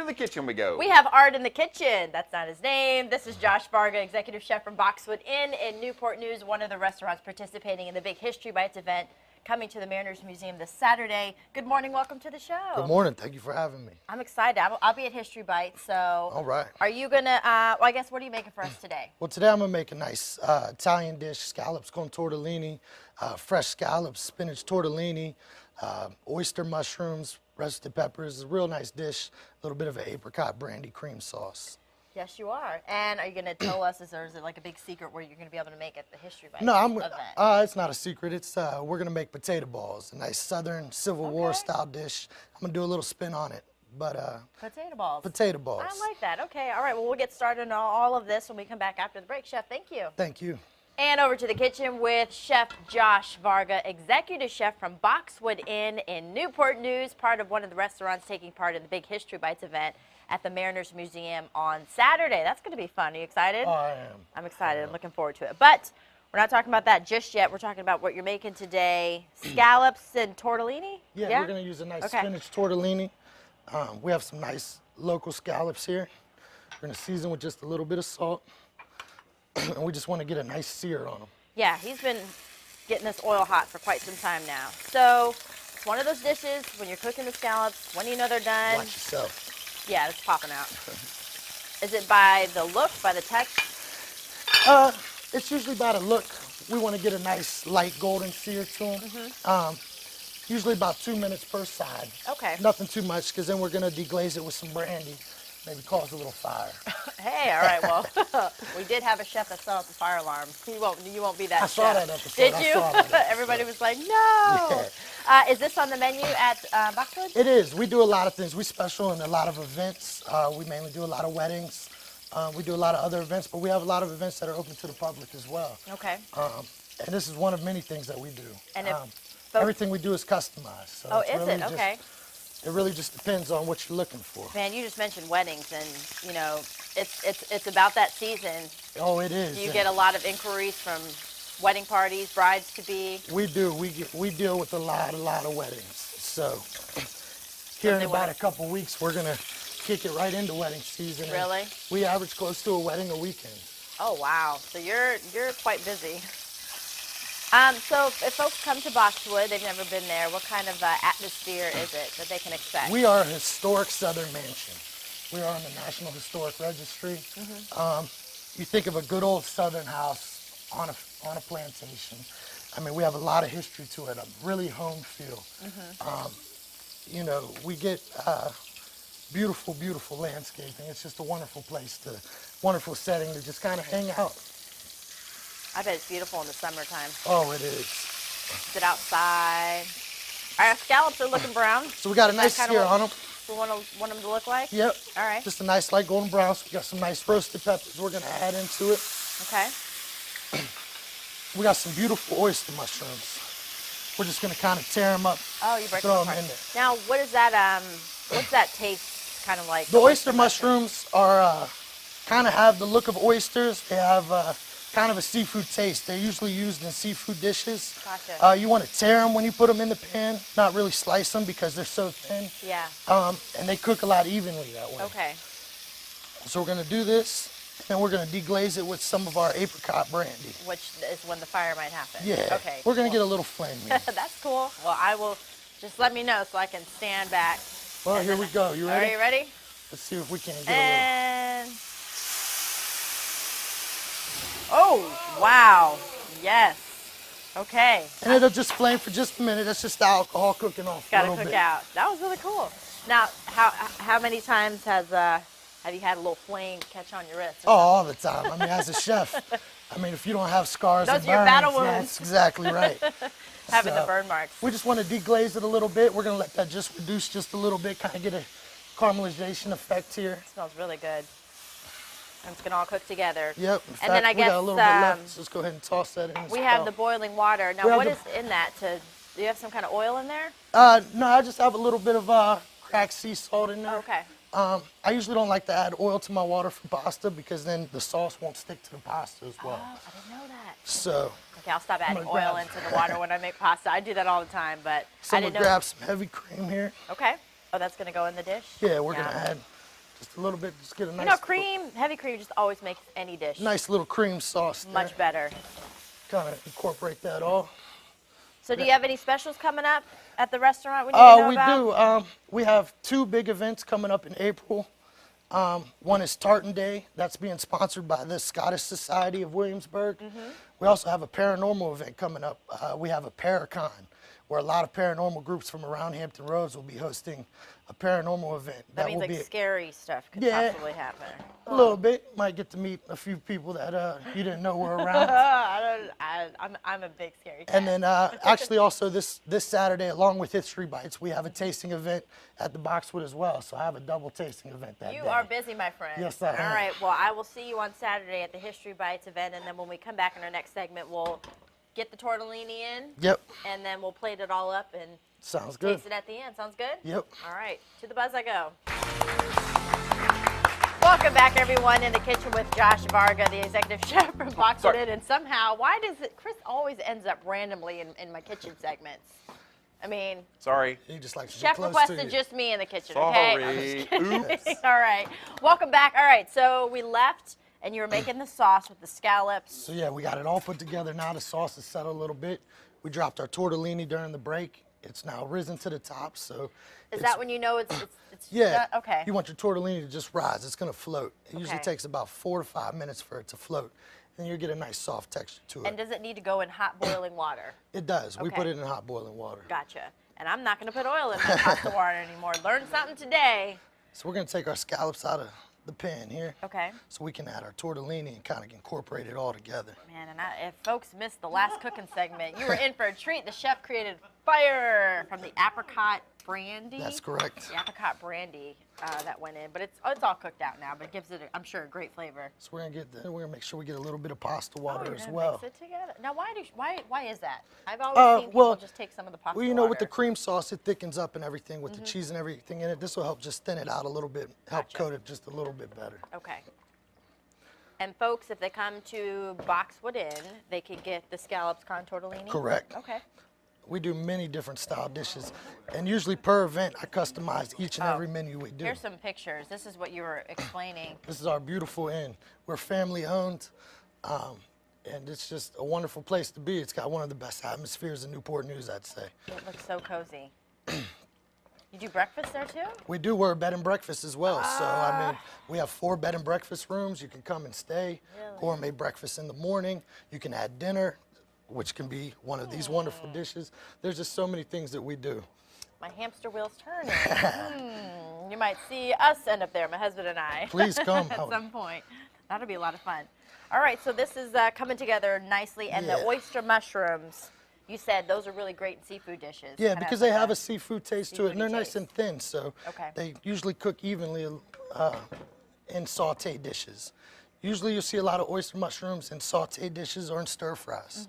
in the kitchen we go. We have Art in the kitchen. That's not his name. This is Josh Varga, executive chef from Boxwood Inn in Newport News, one of the restaurants participating in the Big History Bites event coming to the Mariners Museum this Saturday. Good morning. Welcome to the show. Good morning. Thank you for having me. I'm excited. I'll be at History Bites. So, all right. Are you going to, well, I guess, what are you making for us today? Well, today I'm going to make a nice Italian dish, Scallops Con Tortellini, fresh scallops, spinach tortellini, oyster mushrooms, roasted peppers. It's a real nice dish, a little bit of an apricot brandy cream sauce. Yes, you are. And are you going to tell us, is it like a big secret where you're going to be able to make at the History Bites event? It's not a secret. It's we're going to make potato balls, a nice Southern Civil War style dish. I'm going to do a little spin on it. But potato balls. Potato balls. I like that. Okay. All right. Well, we'll get started on all of this when we come back after the break. Chef, thank you. Thank you. And over to the kitchen with Chef Josh Varga, executive chef from Boxwood Inn in Newport News, part of one of the restaurants taking part in the Big History Bites event at the Mariners Museum on Saturday. That's going to be fun. Are you excited? Oh, I am. I'm excited. I'm looking forward to it. But we're not talking about that just yet. We're talking about what you're making today. Scallops and tortellini? Yeah, we're going to use a nice spinach tortellini. We have some nice local scallops here. We're going to season with just a little bit of salt. And we just want to get a nice sear on them. Yeah, he's been getting this oil hot for quite some time now. So it's one of those dishes when you're cooking the scallops, when do you know they're done? Watch yourself. Yeah, it's popping out. Is it by the look, by the text? It's usually by the look. We want to get a nice light golden sear to them. Usually about 2 minutes per side. Okay. Nothing too much, because then we're going to deglaze it with some brandy. Maybe cause a little fire. Hey, all right, well, we did have a chef that set off the fire alarm. You won't be that chef. I saw that episode. Did you? I saw that Everybody was like, no. Yeah. Is this on the menu at Boxwood? It is. We do a lot of things. We special in a lot of events. We mainly do a lot of weddings. We do a lot of other events, but we have a lot of events that are open to the public as well. Okay. And this is one of many things that we do. And everything we do is customized. So oh, is it? Okay. It really just depends on what you're looking for. Man, you just mentioned weddings, and you know, it's about that season. Oh, it is. Do you get a lot of inquiries from wedding parties, brides to be? We do. We deal with a lot of weddings. So here in about a couple weeks, we're gonna kick it right into wedding season. Really? We average close to a wedding a weekend. Oh wow! So you're quite busy. So if folks come to Boxwood, they've never been there, what kind of atmosphere is it that they can expect? We are a historic Southern mansion. We are on the National Historic Registry. You think of a good old Southern house on a plantation. I mean, we have a lot of history to it, a really home feel. You know, we get beautiful, beautiful landscaping. It's just a wonderful place wonderful setting to just kind of hang out. I bet it's beautiful in the summertime. Oh, it is. Sit outside. Our scallops are looking brown. So we got a nice sear on them. We want them to look like? Yep. All right. Just a nice light golden brown. So we got some nice roasted peppers we're going to add into it. Okay. We got some beautiful oyster mushrooms. We're just going to kind of tear them up. Oh, you break them apart. in there. Now, what is that? What's that taste kind of like? The oyster mushrooms are kind of have the look of oysters. They have kind of a seafood taste. They're usually used in seafood dishes. Gotcha. You want to tear them when you put them in the pan, not really slice them because they're so thin. Yeah. And they cook a lot evenly that way. Okay. So we're going to do this, and we're going to deglaze it with some of our apricot brandy. Which is when the fire might happen. Yeah. Okay. We're going to get a little flame here. That's cool. Well, I will just let me know so I can stand back. Well, here we go. You ready? Are you ready? Let's see if we can get a little. Oh, wow. Yes. Okay. And it'll just flame for just a minute. That's just the alcohol cooking off a little bit. Gotta cook out. That was really cool. Now, how many times have you had a little flame catch on your wrist? Oh, all the time. I mean, as a chef, I mean, if you don't have scars and Those burns, are your battle wounds. that's exactly right. Having the burn marks. We just want to deglaze it a little bit. We're going to let that just reduce just a little bit, kind of get a caramelization effect here. It smells really good. And it's going to all cook together. Yep. And then I guess we got a little bit left. So let's go ahead and toss that in. We have the boiling water. Now, what is in that? Do you have some kind of oil in there? No, I just have a little bit of cracked sea salt in there. Oh, okay. I usually don't like to add oil to my water for pasta because then the sauce won't stick to the pasta as well. Oh, I didn't know that. So. Okay, I'll stop adding oil into the water when I make pasta. I do that all the time, but so I didn't know. Grab some heavy cream here. Okay. Oh, that's going to go in the dish? Yeah, we're going to add Just a little bit, just get a nice. You know, cream, heavy cream just always makes any dish Nice little cream sauce there. much better. Kind of incorporate that all. So do you have any specials coming up at the restaurant we need to know We about? do. We have 2 big events coming up in April. One is Tartan Day. That's being sponsored by the Scottish Society of Williamsburg. We also have a paranormal event coming up. We have a Paracon, where a lot of paranormal groups from around Hampton Roads will be hosting a paranormal event. That means will like be scary stuff could Yeah. possibly happen. a little bit. Might get to meet a few people that you didn't know were around. I'm a big scary cat. And then actually also this Saturday, along with History Bites, we have a tasting event at the Boxwood as well. So I have a double tasting event that day. You are busy, my friend. Yes, I am. All right, well, I will see you on Saturday at the History Bites event, and then when we come back in our next segment, we'll get the tortellini in, Yep. and then we'll plate it all up and Sounds good. taste it at the end. Sounds good? Yep. All right, to the buzz I go. Welcome back, everyone, in the kitchen with Josh Varga, the executive chef from Boxwood Inn. And somehow, why does it, Chris always ends up randomly in my kitchen segments? I mean, Sorry. He just likes to chef be close requested to you. just me in the kitchen, okay? Sorry. Oops. All right, welcome back. All right, so we left, and you were making the sauce with the scallops. So yeah, we got it all put together now. The sauce is settled a little bit. We dropped our tortellini during the break. It's now risen to the top, so. Is that when you know it's Yeah. done? Okay. You want your tortellini to just rise. It's gonna float. It usually Okay. takes about 4 to 5 minutes for it to float. And you get a nice soft texture to it. And does it need to go in hot boiling water? It does. We Okay. put it in hot boiling water. Gotcha. And I'm not going to put oil in my pasta water anymore. Learned something today. So we're gonna take our scallops out of the pan here. Okay. So we can add our tortellini and kind of incorporate it all together. Man, and if folks missed the last cooking segment, you were in for a treat. The chef created fire from the apricot brandy. That's correct. The apricot brandy that went in, but it's all cooked out now. But it gives it, I'm sure, a great flavor. So we're gonna make sure we get a little bit of pasta water You're as gonna well. Mix it together. Now, why is that? I've always seen people well, just take some of the pasta Well, you know, with the water. cream sauce, it thickens up and everything with the cheese and everything in it. This will help just thin it out a little bit, help Gotcha. coat it just a little bit better. Okay. And folks, if they come to Boxwood Inn, they can get the Scallops Con Tortellini? Correct. Okay. We do many different style dishes, and usually per event, I customize each and every menu we do. Here's some pictures. This is what you were explaining. This is our beautiful inn. We're family owned, and it's just a wonderful place to be. It's got one of the best atmospheres in Newport News, I'd say. It looks so cozy. You do breakfast there too? We do. We're a bed and breakfast as well. So, I mean, we have 4 bed and breakfast rooms. You can come and stay. Really? Gourmet breakfast in the morning. You can add dinner, which can be one of these wonderful dishes. There's just so many things that we do. My hamster wheel's turning. You might see us end up there, my husband and I. Please come. At some point. That'll be a lot of fun. All right, so this is coming together nicely. And the Yeah. oyster mushrooms, you said those are really great in seafood dishes. Yeah, Kinda because like they have a seafood taste to it, and they're seafoody nice taste. and thin, so Okay. they usually cook evenly in saute dishes. Usually you'll see a lot of oyster mushrooms in saute dishes or in stir fries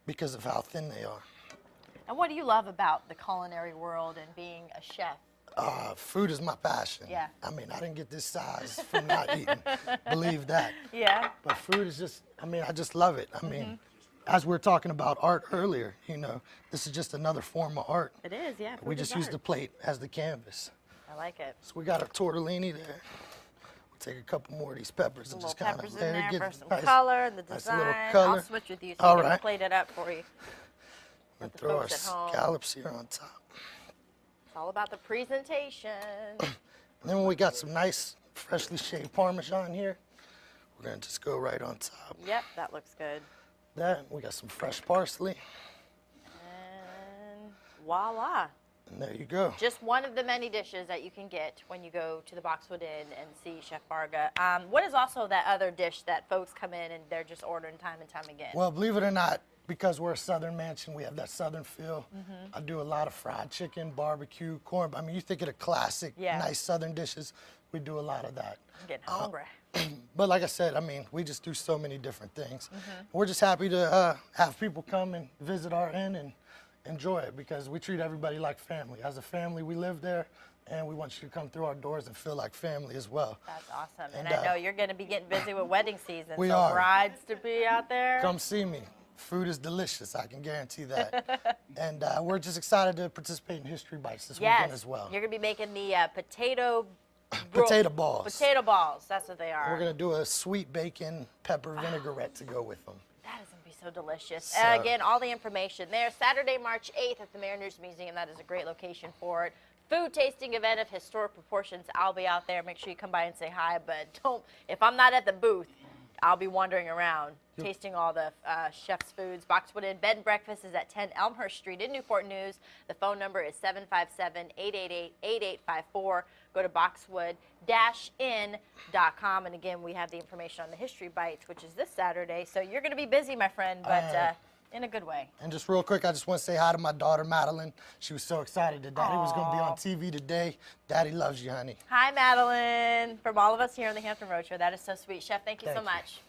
because of how thin they are. And what do you love about the culinary world and being a chef? Food is my passion. Yeah. I mean, I didn't get this size from not eating. Believe that. Yeah. But food is just, I mean, I just love it. I mean, as we were talking about art earlier, you know, this is just another form of art. It is, yeah. We food is just use art. the plate as the canvas. I like it. So we got our tortellini there. We'll take a couple more of these peppers and Little just kind peppers of in there get for some nice- color and the nice design. little color. I'll switch with you so All we can right. plate it up for you. And the throw our folks at home. scallops here on top. It's all about the presentation. And then when we got some nice freshly shaved Parmesan here, we're gonna just go right on top. Yep, that looks good. That, we got some fresh parsley, And voila. and there you go. Just one of the many dishes that you can get when you go to the Boxwood Inn and see Chef Varga. What is also that other dish that folks come in and they're just ordering time and time again? Well, believe it or not, because we're a Southern mansion, we have that Southern feel. I do a lot of fried chicken, barbecue, corn. I mean, you think of the classic, Yeah. nice Southern dishes, we do a lot of that. I'm getting hungry. But like I said, I mean, we just do so many different things. We're just happy to have people come and visit our inn and enjoy it because we treat everybody like family. As a family, we live there, and we want you to come through our doors and feel like family as well. That's awesome. And And, I know you're going to be getting busy with wedding season. We so are. brides to be out there. Come see me. Food is delicious, I can guarantee that. And we're just excited to participate in History Bites this Yes. weekend as well. You're going to be making the potato Potato balls. Potato balls, that's what they are. We're gonna do a sweet bacon pepper vinaigrette to go with them. That is going to be so delicious. So- Again, all the information there. Saturday, March 8th at the Mariners Museum. That is a great location for it. Food tasting event of historic proportions. I'll be out there. Make sure you come by and say hi. But if I'm not at the booth, I'll be wandering around, tasting all the chef's foods. Boxwood Inn Bed and Breakfast is at 10 Elmhurst Street in Newport News. The phone number is 757-888-8854. Go to boxwood-inn.com. And again, we have the information on the History Bites, which is this Saturday. So you're going to be busy, my friend, but in a good way. And just real quick, I just want to say hi to my daughter, Madeline. She was so excited that Daddy was going to be on TV today. Daddy loves you, honey. Hi, Madeline. From all of us here on the Hampton Road Show, that is so sweet. Chef, thank you so Thank you. much.